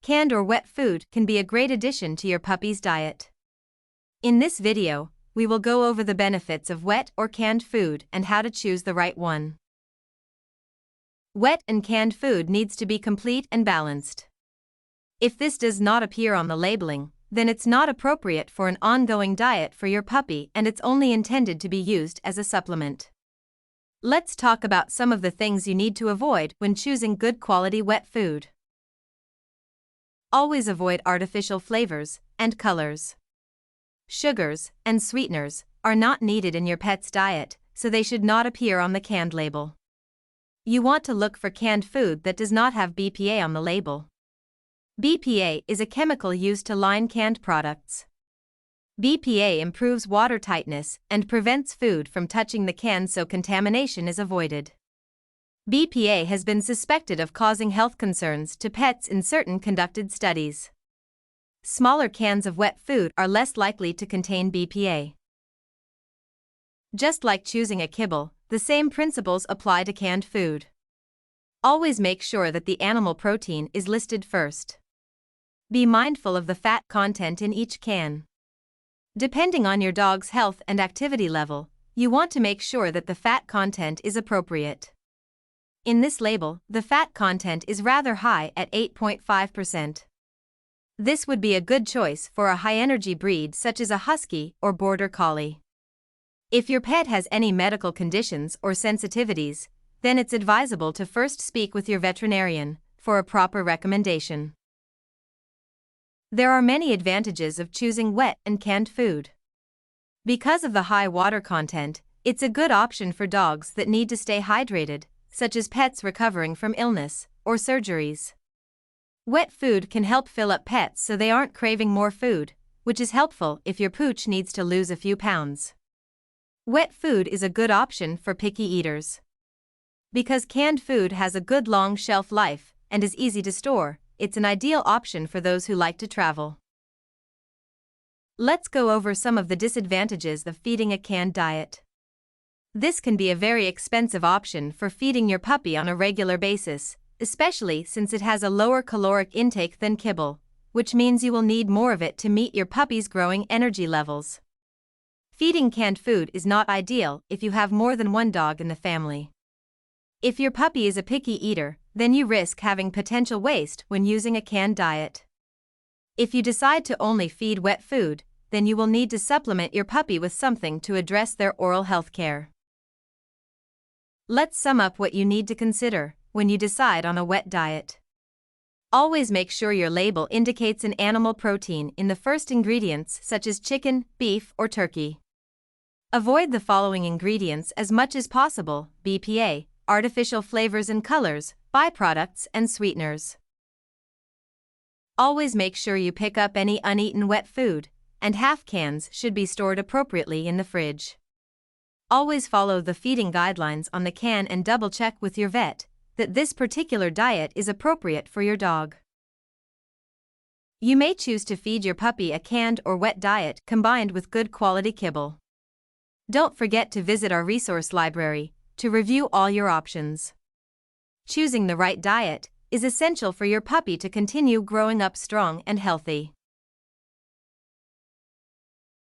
canned or wet food can be a great addition to your puppy's diet. In this video, we will go over the benefits of wet or canned food and how to choose the right one. Wet and canned food needs to be complete and balanced. If this does not appear on the labeling, then it's not appropriate for an ongoing diet for your puppy and it's only intended to be used as a supplement. Let's talk about some of the things you need to avoid when choosing good quality wet food. Always avoid artificial flavors and colors. Sugars and sweeteners are not needed in your pet's diet, so they should not appear on the canned label. You want to look for canned food that does not have BPA on the label. BPA is a chemical used to line canned products. BPA improves water tightness and prevents food from touching the can so contamination is avoided. BPA has been suspected of causing health concerns to pets in certain conducted studies. Smaller cans of wet food are less likely to contain BPA. Just like choosing a kibble, the same principles apply to canned food. Always make sure that the animal protein is listed first. Be mindful of the fat content in each can. Depending on your dog's health and activity level, you want to make sure that the fat content is appropriate. In this label, the fat content is rather high at 8.5%. This would be a good choice for a high-energy breed such as a husky or border collie. If your pet has any medical conditions or sensitivities, then it's advisable to first speak with your veterinarian for a proper recommendation. There are many advantages of choosing wet and canned food. Because of the high water content, it's a good option for dogs that need to stay hydrated, such as pets recovering from illness or surgeries. Wet food can help fill up pets so they aren't craving more food, which is helpful if your pooch needs to lose a few pounds. Wet food is a good option for picky eaters. Because canned food has a good long shelf life and is easy to store, it's an ideal option for those who like to travel. Let's go over some of the disadvantages of feeding a canned diet. This can be a very expensive option for feeding your puppy on a regular basis, especially since it has a lower caloric intake than kibble, which means you will need more of it to meet your puppy's growing energy levels. Feeding canned food is not ideal if you have more than one dog in the family. If your puppy is a picky eater, then you risk having potential waste when using a canned diet. If you decide to only feed wet food, then you will need to supplement your puppy with something to address their oral health care. Let's sum up what you need to consider when you decide on a wet diet. Always make sure your label indicates an animal protein in the first ingredients such as chicken, beef, or turkey. Avoid the following ingredients as much as possible: BPA, artificial flavors and colors, byproducts, and sweeteners. Always make sure you pick up any uneaten wet food, and half cans should be stored appropriately in the fridge. Always follow the feeding guidelines on the can and double-check with your vet that this particular diet is appropriate for your dog. You may choose to feed your puppy a canned or wet diet combined with good quality kibble. Don't forget to visit our resource library to review all your options. Choosing the right diet is essential for your puppy to continue growing up strong and healthy.